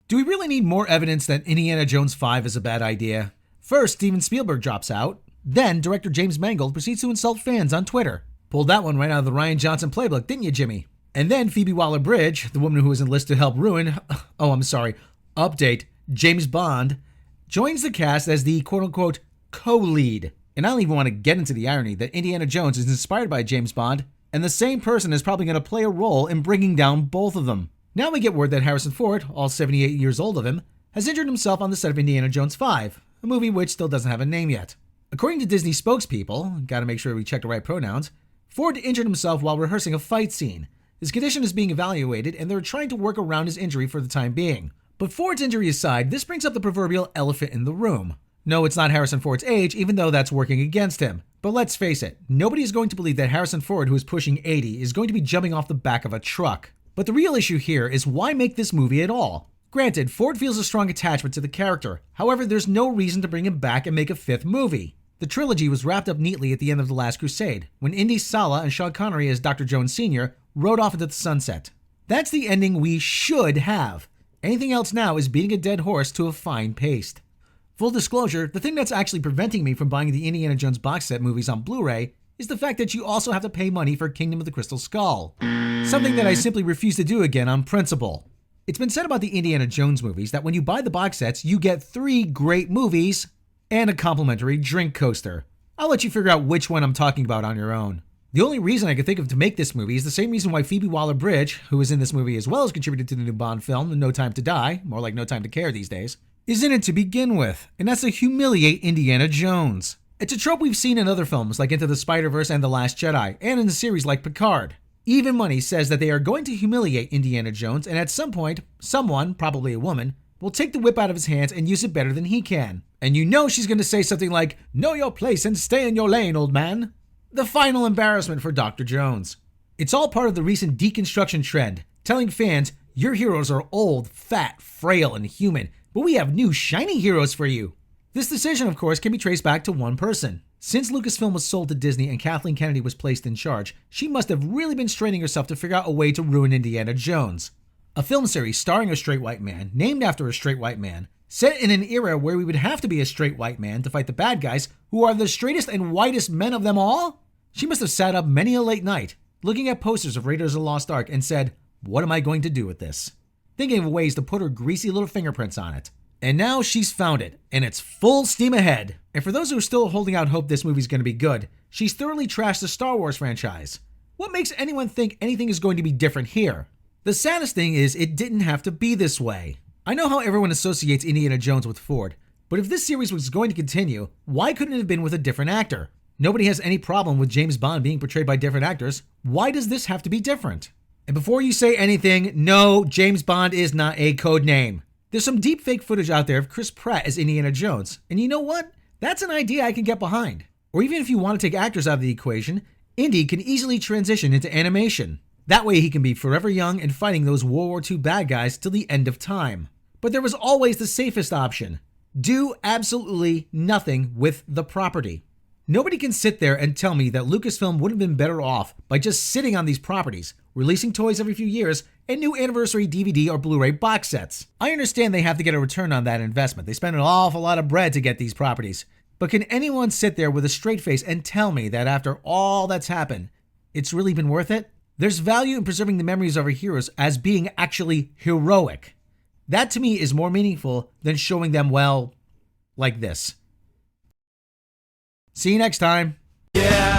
Do we really need more evidence that Indiana Jones 5 is a bad idea? First, Steven Spielberg drops out. Then, director James Mangold proceeds to insult fans on Twitter. Pulled that one right out of the Rian Johnson playbook, didn't you, Jimmy? And then Phoebe Waller-Bridge, the woman who was enlisted to help update, James Bond, joins the cast as the quote-unquote co-lead. And I don't even want to get into the irony that Indiana Jones is inspired by James Bond, and the same person is probably going to play a role in bringing down both of them. Now we get word that Harrison Ford, all 78 years old of him, has injured himself on the set of Indiana Jones 5, a movie which still doesn't have a name yet. According to Disney spokespeople, gotta make sure we check the right pronouns, Ford injured himself while rehearsing a fight scene. His condition is being evaluated and they're trying to work around his injury for the time being. But Ford's injury aside, this brings up the proverbial elephant in the room. No, it's not Harrison Ford's age, even though that's working against him. But let's face it, nobody is going to believe that Harrison Ford, who is pushing 80, is going to be jumping off the back of a truck. But the real issue here is why make this movie at all? Granted, Ford feels a strong attachment to the character. However, there's no reason to bring him back and make a fifth movie. The trilogy was wrapped up neatly at the end of The Last Crusade, when Indy Sala and Sean Connery as Dr. Jones Sr. rode off into the sunset. That's the ending we should have. Anything else now is beating a dead horse to a fine pace. Full disclosure, the thing that's actually preventing me from buying the Indiana Jones box set movies on Blu-ray is the fact that you also have to pay money for Kingdom of the Crystal Skull. Something that I simply refuse to do again on principle. It's been said about the Indiana Jones movies that when you buy the box sets, you get 3 great movies and a complimentary drink coaster. I'll let you figure out which one I'm talking about on your own. The only reason I could think of to make this movie is the same reason why Phoebe Waller-Bridge, who is in this movie as well as contributed to the new Bond film, No Time to Die, more like No Time to Care these days, is in it to begin with, and that's to humiliate Indiana Jones. It's a trope we've seen in other films like Into the Spider-Verse and The Last Jedi, and in the series like Picard. Even Money says that they are going to humiliate Indiana Jones, and at some point, someone, probably a woman, will take the whip out of his hands and use it better than he can. And you know she's going to say something like, "Know your place and stay in your lane, old man." The final embarrassment for Dr. Jones. It's all part of the recent deconstruction trend, telling fans, your heroes are old, fat, frail, and human, but we have new shiny heroes for you. This decision, of course, can be traced back to one person. Since LucasFilm was sold to Disney and Kathleen Kennedy was placed in charge, she must have really been straining herself to figure out a way to ruin Indiana Jones. A film series starring a straight white man, named after a straight white man, set in an era where we would have to be a straight white man to fight the bad guys, who are the straightest and whitest men of them all? She must have sat up many a late night, looking at posters of Raiders of the Lost Ark and said, what am I going to do with this? Thinking of ways to put her greasy little fingerprints on it. And now she's found it, and it's full steam ahead. And for those who are still holding out hope this movie's going to be good, she's thoroughly trashed the Star Wars franchise. What makes anyone think anything is going to be different here? The saddest thing is it didn't have to be this way. I know how everyone associates Indiana Jones with Ford, but if this series was going to continue, why couldn't it have been with a different actor? Nobody has any problem with James Bond being portrayed by different actors. Why does this have to be different? And before you say anything, no, James Bond is not a code name. There's some deep fake footage out there of Chris Pratt as Indiana Jones, and you know what? That's an idea I can get behind. Or even if you want to take actors out of the equation, Indy can easily transition into animation. That way he can be forever young and fighting those World War II bad guys till the end of time. But there was always the safest option. Do absolutely nothing with the property. Nobody can sit there and tell me that Lucasfilm would have been better off by just sitting on these properties, releasing toys every few years, and new anniversary DVD or Blu-ray box sets. I understand they have to get a return on that investment. They spend an awful lot of bread to get these properties. But can anyone sit there with a straight face and tell me that after all that's happened, it's really been worth it? There's value in preserving the memories of our heroes as being actually heroic. That to me is more meaningful than showing them, well, like this. See you next time. Yeah.